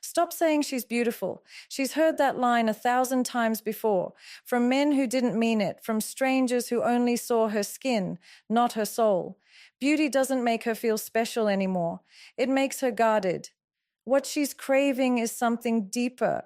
Stop saying she's beautiful. She's heard that line 1,000 times before, from men who didn't mean it, from strangers who only saw her skin, not her soul. Beauty doesn't make her feel special anymore. It makes her guarded. What she's craving is something deeper,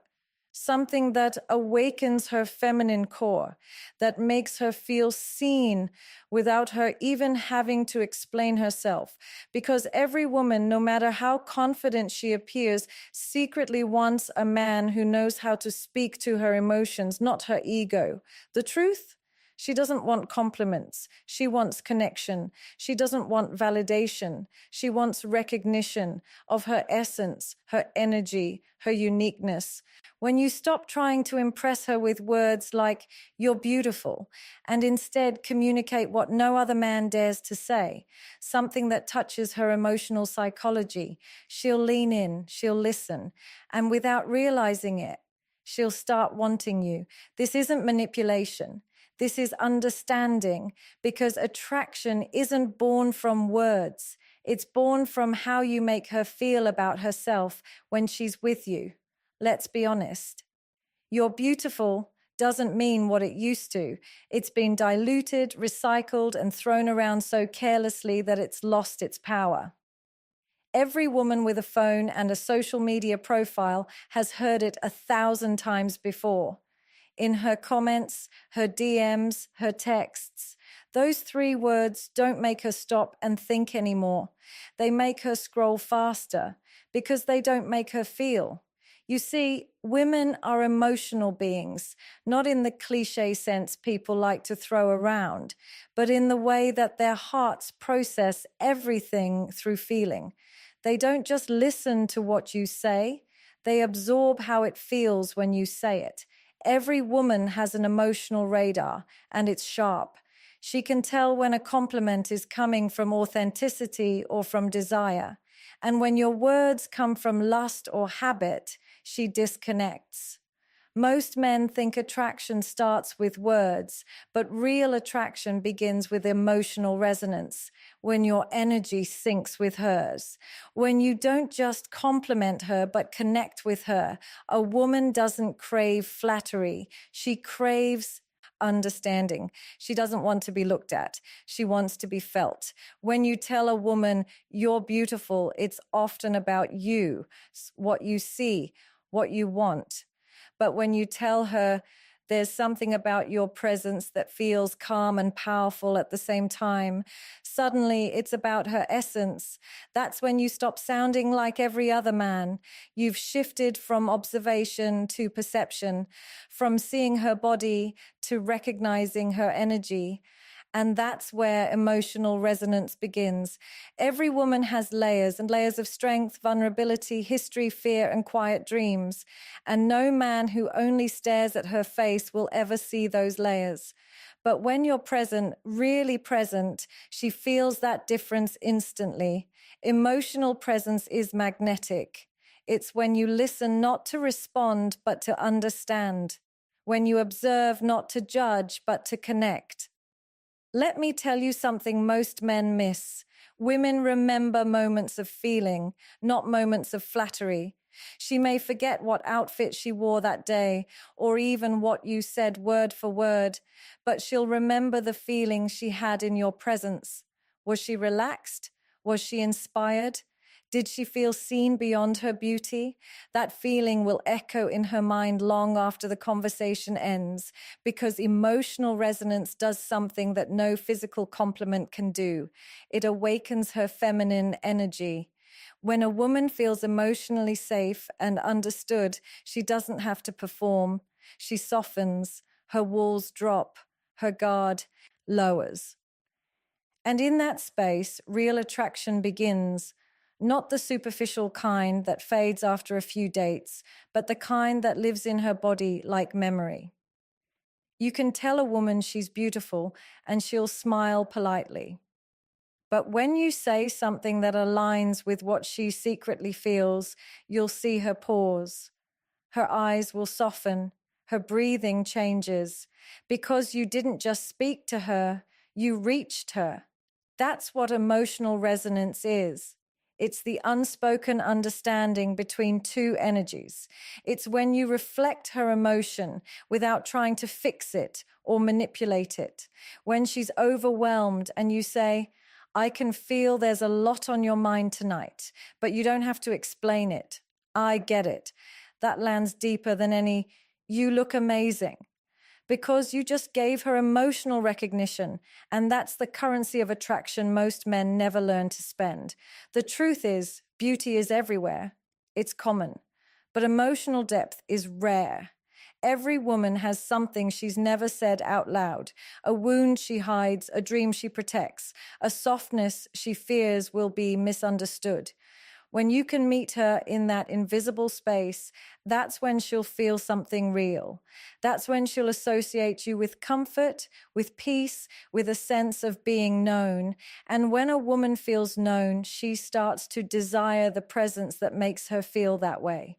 something that awakens her feminine core, that makes her feel seen without her even having to explain herself. Because every woman, no matter how confident she appears, secretly wants a man who knows how to speak to her emotions, not her ego. The truth? She doesn't want compliments. She wants connection. She doesn't want validation. She wants recognition of her essence, her energy, her uniqueness. When you stop trying to impress her with words like, "You're beautiful," and instead communicate what no other man dares to say, something that touches her emotional psychology, she'll lean in, she'll listen, and without realizing it, she'll start wanting you. This isn't manipulation. This is understanding, because attraction isn't born from words. It's born from how you make her feel about herself when she's with you. Let's be honest. "You're beautiful" doesn't mean what it used to. It's been diluted, recycled, and thrown around so carelessly that it's lost its power. Every woman with a phone and a social media profile has heard it 1,000 times before. In her comments, her DMs, her texts. Those 3 words don't make her stop and think anymore. They make her scroll faster because they don't make her feel. You see, women are emotional beings, not in the cliche sense people like to throw around, but in the way that their hearts process everything through feeling. They don't just listen to what you say, they absorb how it feels when you say it. Every woman has an emotional radar, and it's sharp. She can tell when a compliment is coming from authenticity or from desire. And when your words come from lust or habit, she disconnects. Most men think attraction starts with words, but real attraction begins with emotional resonance, when your energy syncs with hers. When you don't just compliment her, but connect with her. A woman doesn't crave flattery. She craves understanding. She doesn't want to be looked at. She wants to be felt. When you tell a woman, "You're beautiful," it's often about you, what you see, what you want. But when you tell her, "There's something about your presence that feels calm and powerful at the same time," suddenly it's about her essence. That's when you stop sounding like every other man. You've shifted from observation to perception, from seeing her body to recognizing her energy. And that's where emotional resonance begins. Every woman has layers, and layers of strength, vulnerability, history, fear, and quiet dreams. And no man who only stares at her face will ever see those layers. But when you're present, really present, she feels that difference instantly. Emotional presence is magnetic. It's when you listen not to respond, but to understand. When you observe not to judge, but to connect. Let me tell you something most men miss. Women remember moments of feeling, not moments of flattery. She may forget what outfit she wore that day, or even what you said word for word, but she'll remember the feeling she had in your presence. Was she relaxed? Was she inspired? Did she feel seen beyond her beauty? That feeling will echo in her mind long after the conversation ends, because emotional resonance does something that no physical compliment can do. It awakens her feminine energy. When a woman feels emotionally safe and understood, she doesn't have to perform. She softens, her walls drop, her guard lowers. And in that space, real attraction begins. Not the superficial kind that fades after a few dates, but the kind that lives in her body like memory. You can tell a woman she's beautiful and she'll smile politely. But when you say something that aligns with what she secretly feels, you'll see her pause. Her eyes will soften, her breathing changes, because you didn't just speak to her, you reached her. That's what emotional resonance is. It's the unspoken understanding between two energies. It's when you reflect her emotion without trying to fix it or manipulate it. When she's overwhelmed and you say, I can feel there's a lot on your mind tonight, but you don't have to explain it. I get it. That lands deeper than any, you look amazing, because you just gave her emotional recognition, and that's the currency of attraction most men never learn to spend. The truth is, beauty is everywhere. It's common, but emotional depth is rare. Every woman has something she's never said out loud, a wound she hides, a dream she protects, a softness she fears will be misunderstood. When you can meet her in that invisible space, that's when she'll feel something real. That's when she'll associate you with comfort, with peace, with a sense of being known. And when a woman feels known, she starts to desire the presence that makes her feel that way.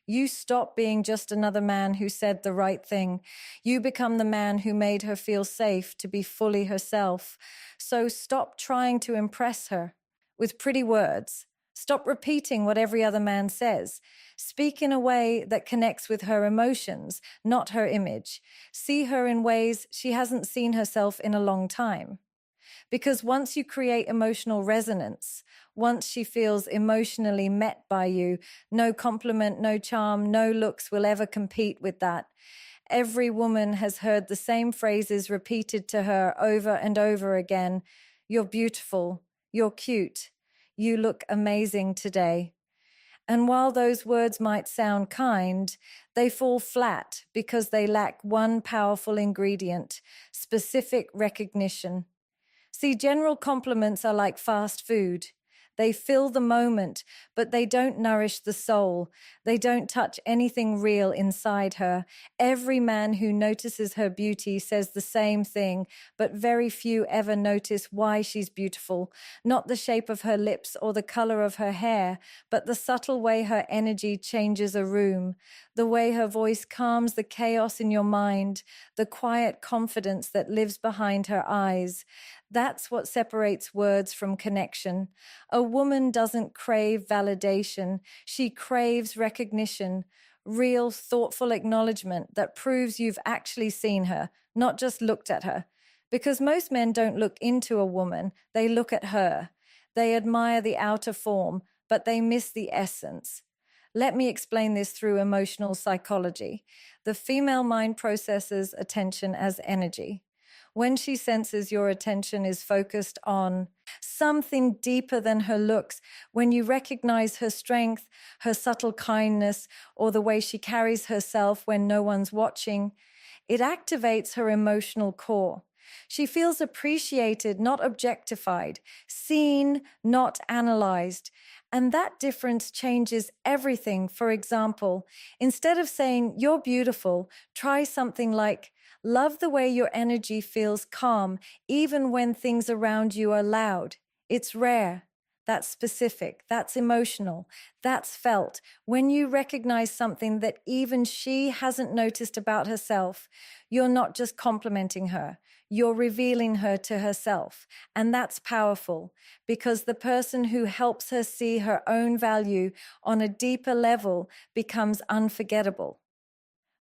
You stop being just another man who said the right thing. You become the man who made her feel safe to be fully herself. So stop trying to impress her with pretty words. Stop repeating what every other man says. Speak in a way that connects with her emotions, not her image. See her in ways she hasn't seen herself in a long time. Because once you create emotional resonance, once she feels emotionally met by you, no compliment, no charm, no looks will ever compete with that. Every woman has heard the same phrases repeated to her over and over again. You're beautiful. You're cute. You look amazing today. And while those words might sound kind, they fall flat because they lack one powerful ingredient: specific recognition. See, general compliments are like fast food. They fill the moment, but they don't nourish the soul. They don't touch anything real inside her. Every man who notices her beauty says the same thing, but very few ever notice why she's beautiful. Not the shape of her lips or the color of her hair, but the subtle way her energy changes a room, the way her voice calms the chaos in your mind, the quiet confidence that lives behind her eyes. That's what separates words from connection. A woman doesn't crave validation. She craves recognition, real, thoughtful acknowledgement that proves you've actually seen her, not just looked at her. Because most men don't look into a woman, they look at her. They admire the outer form, but they miss the essence. Let me explain this through emotional psychology. The female mind processes attention as energy. When she senses your attention is focused on something deeper than her looks, when you recognize her strength, her subtle kindness, or the way she carries herself when no one's watching, it activates her emotional core. She feels appreciated, not objectified, seen, not analyzed. And that difference changes everything. For example, instead of saying, "You're beautiful," try something like, "Love the way your energy feels calm, even when things around you are loud." It's rare. That's specific. That's emotional. That's felt. When you recognize something that even she hasn't noticed about herself, you're not just complimenting her. You're revealing her to herself. And that's powerful because the person who helps her see her own value on a deeper level becomes unforgettable.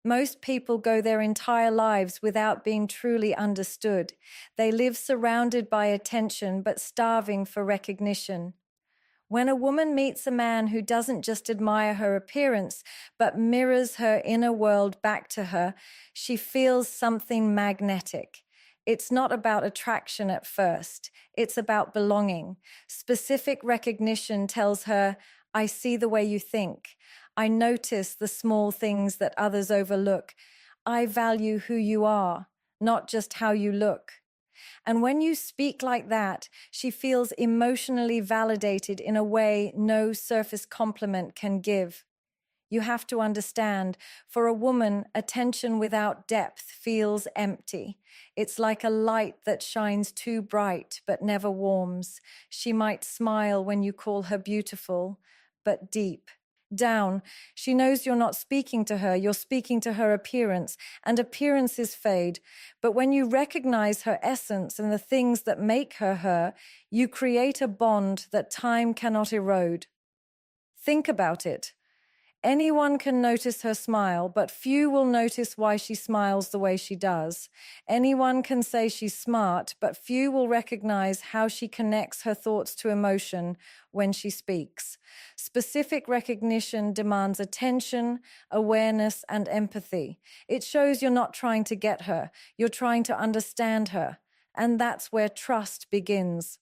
Most people go their entire lives without being truly understood. They live surrounded by attention but starving for recognition. When a woman meets a man who doesn't just admire her appearance but mirrors her inner world back to her, she feels something magnetic. It's not about attraction at first. It's about belonging. Specific recognition tells her, "I see the way you think. I notice the small things that others overlook. I value who you are, not just how you look." And when you speak like that, she feels emotionally validated in a way no surface compliment can give. You have to understand, for a woman, attention without depth feels empty. It's like a light that shines too bright but never warms. She might smile when you call her beautiful, but deep. down. She knows you're not speaking to her, you're speaking to her appearance, and appearances fade. But when you recognize her essence and the things that make her her, you create a bond that time cannot erode. Think about it. Anyone can notice her smile, but few will notice why she smiles the way she does. Anyone can say she's smart, but few will recognize how she connects her thoughts to emotion when she speaks. Specific recognition demands attention, awareness, and empathy. It shows you're not trying to get her, you're trying to understand her. And that's where trust begins.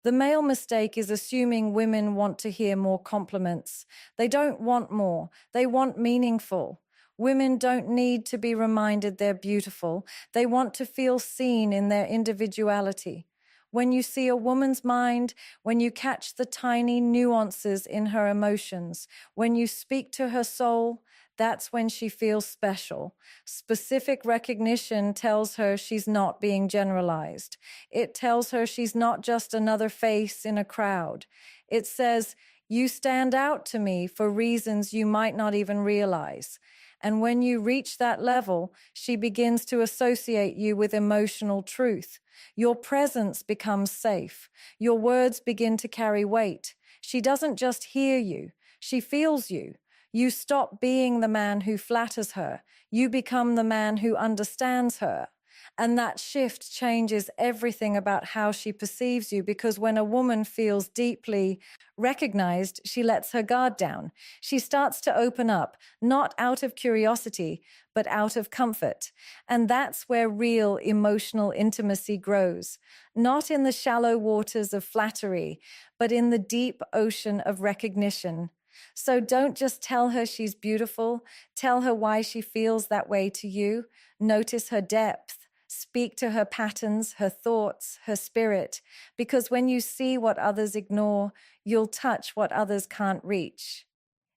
The male mistake is assuming women want to hear more compliments. They don't want more, they want meaningful. Women don't need to be reminded they're beautiful. They want to feel seen in their individuality. When you see a woman's mind, when you catch the tiny nuances in her emotions, when you speak to her soul, that's when she feels special. Specific recognition tells her she's not being generalized. It tells her she's not just another face in a crowd. It says, you stand out to me for reasons you might not even realize. And when you reach that level, she begins to associate you with emotional truth. Your presence becomes safe. Your words begin to carry weight. She doesn't just hear you, she feels you. You stop being the man who flatters her. You become the man who understands her. And that shift changes everything about how she perceives you, because when a woman feels deeply recognized, she lets her guard down. She starts to open up, not out of curiosity, but out of comfort. And that's where real emotional intimacy grows, not in the shallow waters of flattery, but in the deep ocean of recognition. So don't just tell her she's beautiful. Tell her why she feels that way to you. Notice her depth. Speak to her patterns, her thoughts, her spirit. Because when you see what others ignore, you'll touch what others can't reach.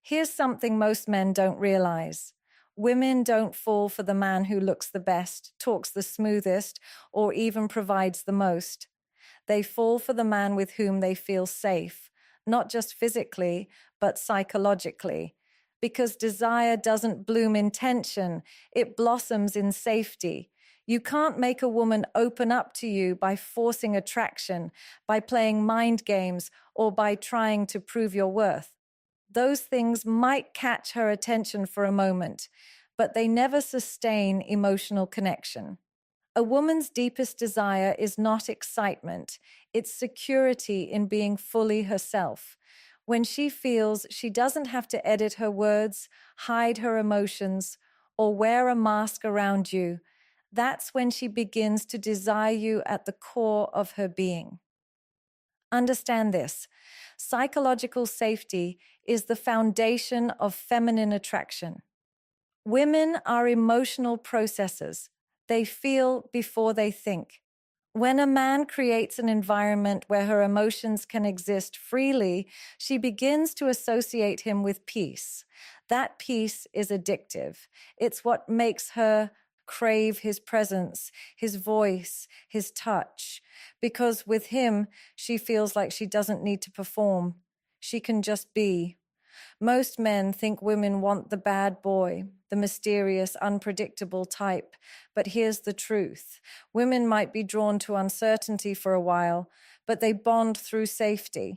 Here's something most men don't realize. Women don't fall for the man who looks the best, talks the smoothest, or even provides the most. They fall for the man with whom they feel safe, not just physically, but psychologically. Because desire doesn't bloom in tension, it blossoms in safety. You can't make a woman open up to you by forcing attraction, by playing mind games, or by trying to prove your worth. Those things might catch her attention for a moment, but they never sustain emotional connection. A woman's deepest desire is not excitement, it's security in being fully herself. When she feels she doesn't have to edit her words, hide her emotions, or wear a mask around you, that's when she begins to desire you at the core of her being. Understand this. Psychological safety is the foundation of feminine attraction. Women are emotional processors. They feel before they think. When a man creates an environment where her emotions can exist freely, she begins to associate him with peace. That peace is addictive. It's what makes her crave his presence, his voice, his touch. Because with him, she feels like she doesn't need to perform. She can just be. Most men think women want the bad boy, the mysterious, unpredictable type. But here's the truth. Women might be drawn to uncertainty for a while, but they bond through safety.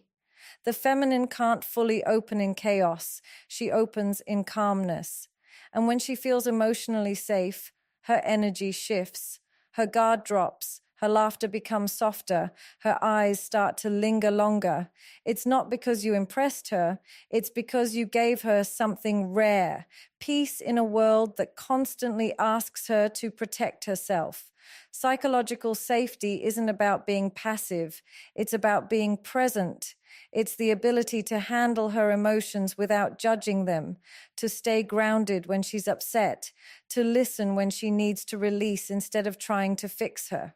The feminine can't fully open in chaos. She opens in calmness. And when she feels emotionally safe, her energy shifts. Her guard drops. Her laughter becomes softer. Her eyes start to linger longer. It's not because you impressed her. It's because you gave her something rare. Peace in a world that constantly asks her to protect herself. Psychological safety isn't about being passive. It's about being present. It's the ability to handle her emotions without judging them, to stay grounded when she's upset, to listen when she needs to release instead of trying to fix her.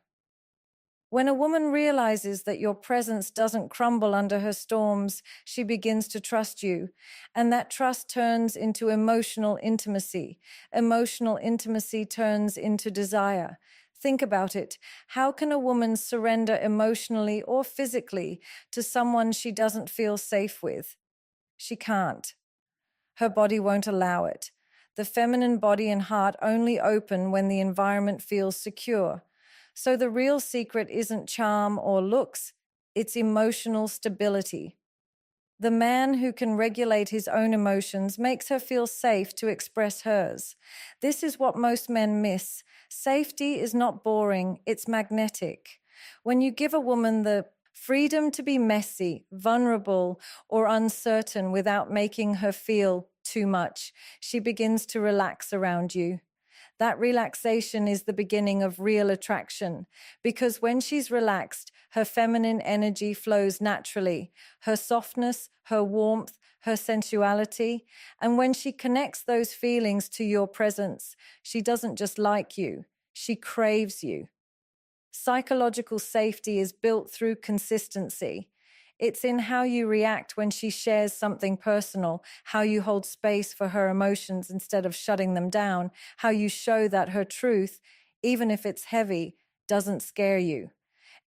When a woman realizes that your presence doesn't crumble under her storms, she begins to trust you. And that trust turns into emotional intimacy. Emotional intimacy turns into desire. Think about it. How can a woman surrender emotionally or physically to someone she doesn't feel safe with? She can't. her body won't allow it. The feminine body and heart only open when the environment feels secure. So the real secret isn't charm or looks, it's emotional stability. The man who can regulate his own emotions makes her feel safe to express hers. This is what most men miss. Safety is not boring, it's magnetic. When you give a woman the freedom to be messy, vulnerable, or uncertain without making her feel too much, she begins to relax around you. That relaxation is the beginning of real attraction because when she's relaxed, her feminine energy flows naturally, her softness, her warmth, her sensuality. And when she connects those feelings to your presence, she doesn't just like you, she craves you. Psychological safety is built through consistency. It's in how you react when she shares something personal, how you hold space for her emotions instead of shutting them down, how you show that her truth, even if it's heavy, doesn't scare you.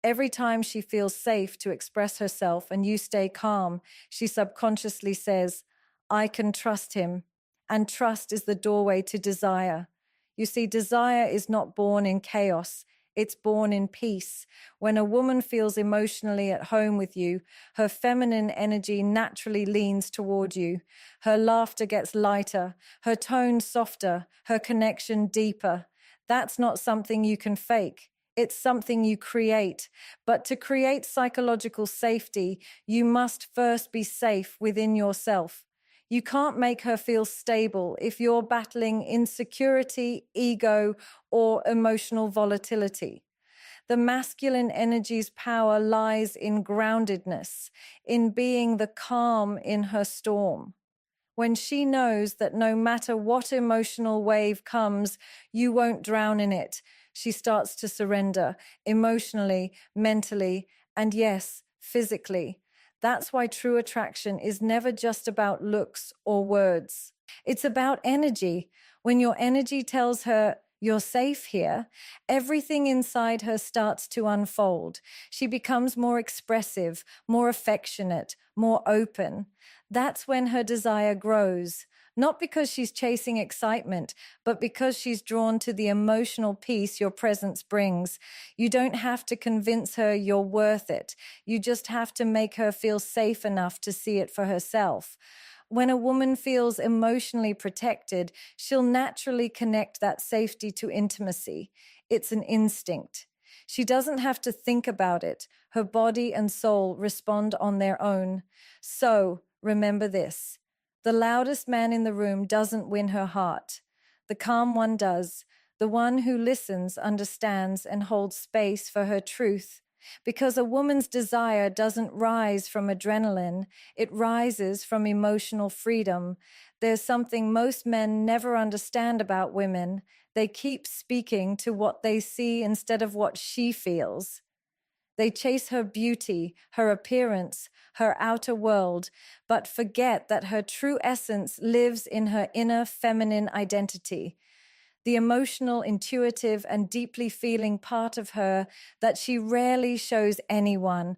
Every time she feels safe to express herself and you stay calm, she subconsciously says, I can trust him. And trust is the doorway to desire. You see, desire is not born in chaos. It's born in peace. When a woman feels emotionally at home with you, her feminine energy naturally leans toward you. Her laughter gets lighter, her tone softer, her connection deeper. That's not something you can fake. It's something you create. But to create psychological safety, you must first be safe within yourself. You can't make her feel stable if you're battling insecurity, ego, or emotional volatility. The masculine energy's power lies in groundedness, in being the calm in her storm. When she knows that no matter what emotional wave comes, you won't drown in it, she starts to surrender emotionally, mentally, and yes, physically. That's why true attraction is never just about looks or words. It's about energy. When your energy tells her, you're safe here, everything inside her starts to unfold. She becomes more expressive, more affectionate, more open. That's when her desire grows, not because she's chasing excitement, but because she's drawn to the emotional peace your presence brings. You don't have to convince her you're worth it. You just have to make her feel safe enough to see it for herself. When a woman feels emotionally protected, she'll naturally connect that safety to intimacy. It's an instinct. She doesn't have to think about it. Her body and soul respond on their own. So, remember this. The loudest man in the room doesn't win her heart. The calm one does. The one who listens, understands, and holds space for her truth. Because a woman's desire doesn't rise from adrenaline, it rises from emotional freedom. There's something most men never understand about women. They keep speaking to what they see instead of what she feels. They chase her beauty, her appearance, her outer world, but forget that her true essence lives in her inner feminine identity, the emotional, intuitive, and deeply feeling part of her that she rarely shows anyone.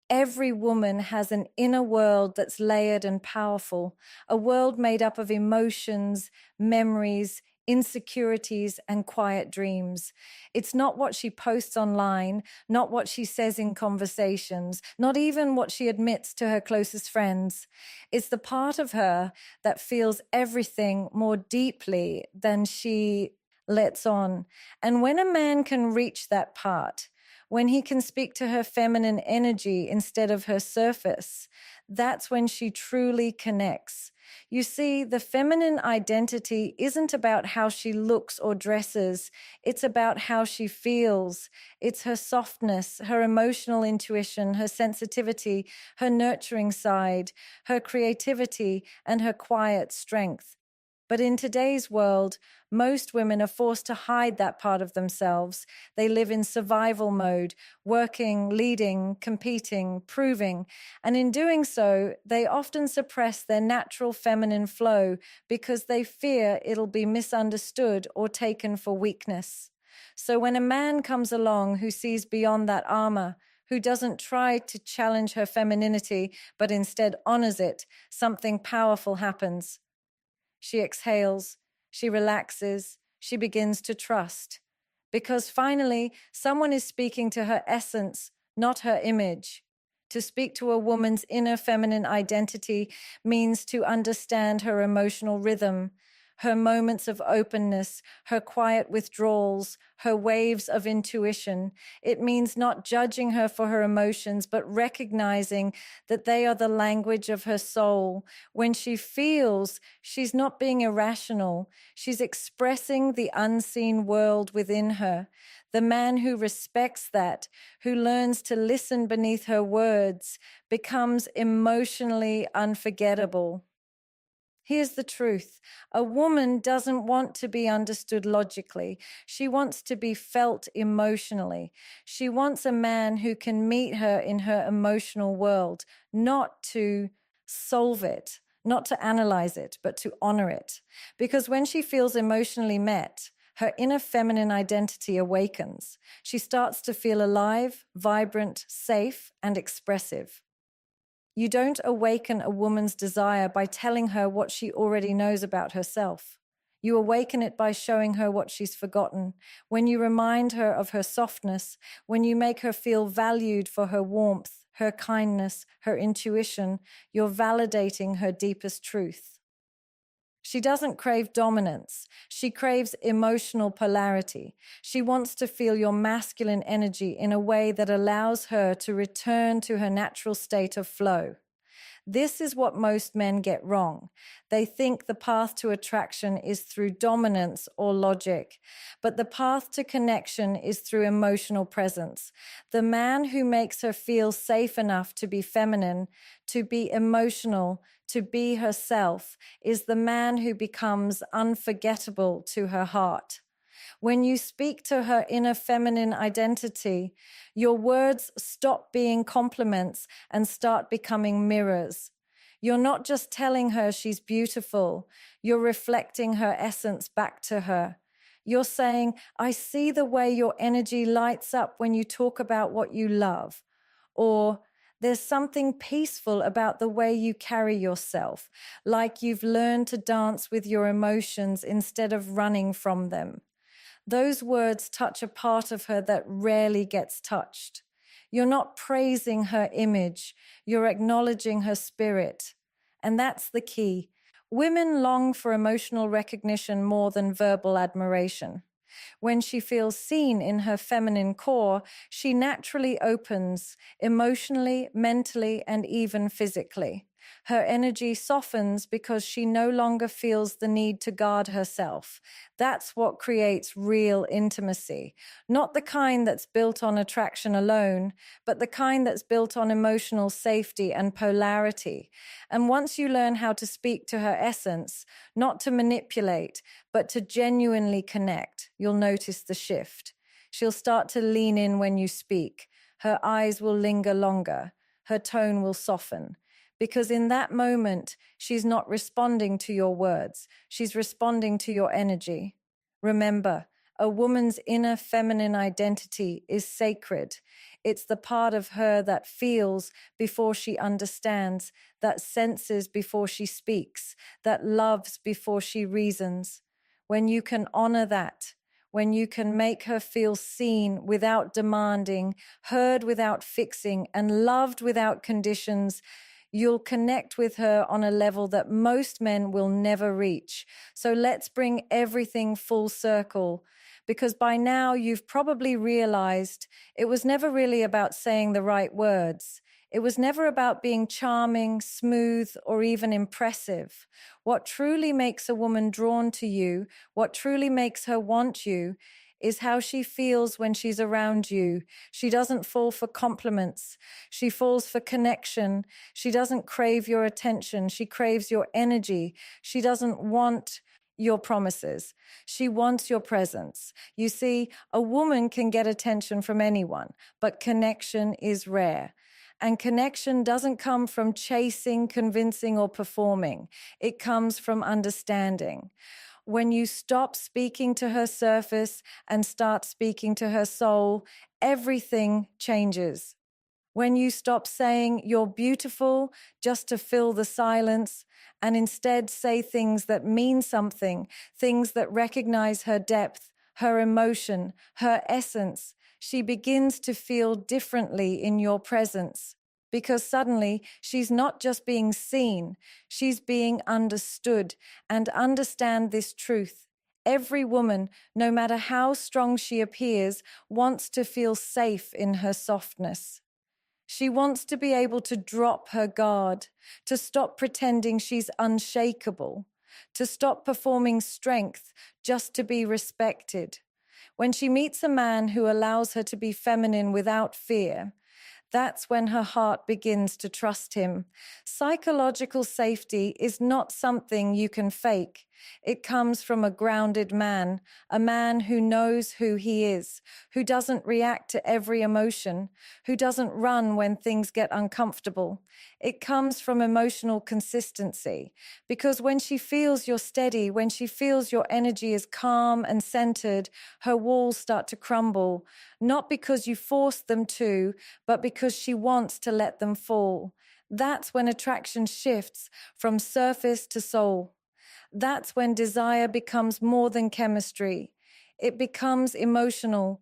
Every woman has an inner world that's layered and powerful, a world made up of emotions, memories, insecurities, and quiet dreams. It's not what she posts online, not what she says in conversations, not even what she admits to her closest friends. It's the part of her that feels everything more deeply than she lets on. And when a man can reach that part, when he can speak to her feminine energy instead of her surface, that's when she truly connects. You see, the feminine identity isn't about how she looks or dresses. It's about how she feels. It's her softness, her emotional intuition, her sensitivity, her nurturing side, her creativity, and her quiet strength. But in today's world, most women are forced to hide that part of themselves. They live in survival mode, working, leading, competing, proving. And in doing so, they often suppress their natural feminine flow because they fear it'll be misunderstood or taken for weakness. So when a man comes along who sees beyond that armor, who doesn't try to challenge her femininity, but instead honors it, something powerful happens. She exhales, she relaxes, she begins to trust. Because finally, someone is speaking to her essence, not her image. To speak to a woman's inner feminine identity means to understand her emotional rhythm, her moments of openness, her quiet withdrawals, her waves of intuition. It means not judging her for her emotions, but recognizing that they are the language of her soul. When she feels, she's not being irrational. She's expressing the unseen world within her. The man who respects that, who learns to listen beneath her words, becomes emotionally unforgettable. Here's the truth. A woman doesn't want to be understood logically. She wants to be felt emotionally. She wants a man who can meet her in her emotional world, not to solve it, not to analyze it, but to honor it. Because when she feels emotionally met, her inner feminine identity awakens. She starts to feel alive, vibrant, safe, and expressive. You don't awaken a woman's desire by telling her what she already knows about herself. You awaken it by showing her what she's forgotten. When you remind her of her softness, when you make her feel valued for her warmth, her kindness, her intuition, you're validating her deepest truth. She doesn't crave dominance. She craves emotional polarity. She wants to feel your masculine energy in a way that allows her to return to her natural state of flow. This is what most men get wrong. They think the path to attraction is through dominance or logic, but the path to connection is through emotional presence. The man who makes her feel safe enough to be feminine, to be emotional, to be herself, is the man who becomes unforgettable to her heart. When you speak to her inner feminine identity, your words stop being compliments and start becoming mirrors. You're not just telling her she's beautiful, you're reflecting her essence back to her. You're saying, I see the way your energy lights up when you talk about what you love. Or, there's something peaceful about the way you carry yourself, like you've learned to dance with your emotions instead of running from them. Those words touch a part of her that rarely gets touched. You're not praising her image, you're acknowledging her spirit. And that's the key. Women long for emotional recognition more than verbal admiration. When she feels seen in her feminine core, she naturally opens emotionally, mentally, and even physically. Her energy softens because she no longer feels the need to guard herself. That's what creates real intimacy. Not the kind that's built on attraction alone, but the kind that's built on emotional safety and polarity. And once you learn how to speak to her essence, not to manipulate, but to genuinely connect, you'll notice the shift. She'll start to lean in when you speak. Her eyes will linger longer. Her tone will soften. Because in that moment, she's not responding to your words. She's responding to your energy. Remember, a woman's inner feminine identity is sacred. It's the part of her that feels before she understands, that senses before she speaks, that loves before she reasons. When you can honor that, when you can make her feel seen without demanding, heard without fixing, and loved without conditions, you'll connect with her on a level that most men will never reach. So let's bring everything full circle, because by now you've probably realized it was never really about saying the right words. It was never about being charming, smooth, or even impressive. What truly makes a woman drawn to you, what truly makes her want you, is how she feels when she's around you. She doesn't fall for compliments. She falls for connection. She doesn't crave your attention. She craves your energy. She doesn't want your promises. She wants your presence. You see, a woman can get attention from anyone, but connection is rare. And connection doesn't come from chasing, convincing, or performing. It comes from understanding. When you stop speaking to her surface and start speaking to her soul, everything changes. When you stop saying you're beautiful just to fill the silence and instead say things that mean something, things that recognize her depth, her emotion, her essence, she begins to feel differently in your presence. Because suddenly she's not just being seen, she's being understood. And understand this truth. Every woman, no matter how strong she appears, wants to feel safe in her softness. She wants to be able to drop her guard, to stop pretending she's unshakable, to stop performing strength just to be respected. When she meets a man who allows her to be feminine without fear, that's when her heart begins to trust him. Psychological safety is not something you can fake. It comes from a grounded man, a man who knows who he is, who doesn't react to every emotion, who doesn't run when things get uncomfortable. It comes from emotional consistency, because when she feels you're steady, when she feels your energy is calm and centered, her walls start to crumble, not because you force them to, but because she wants to let them fall. That's when attraction shifts from surface to soul. That's when desire becomes more than chemistry. It becomes emotional,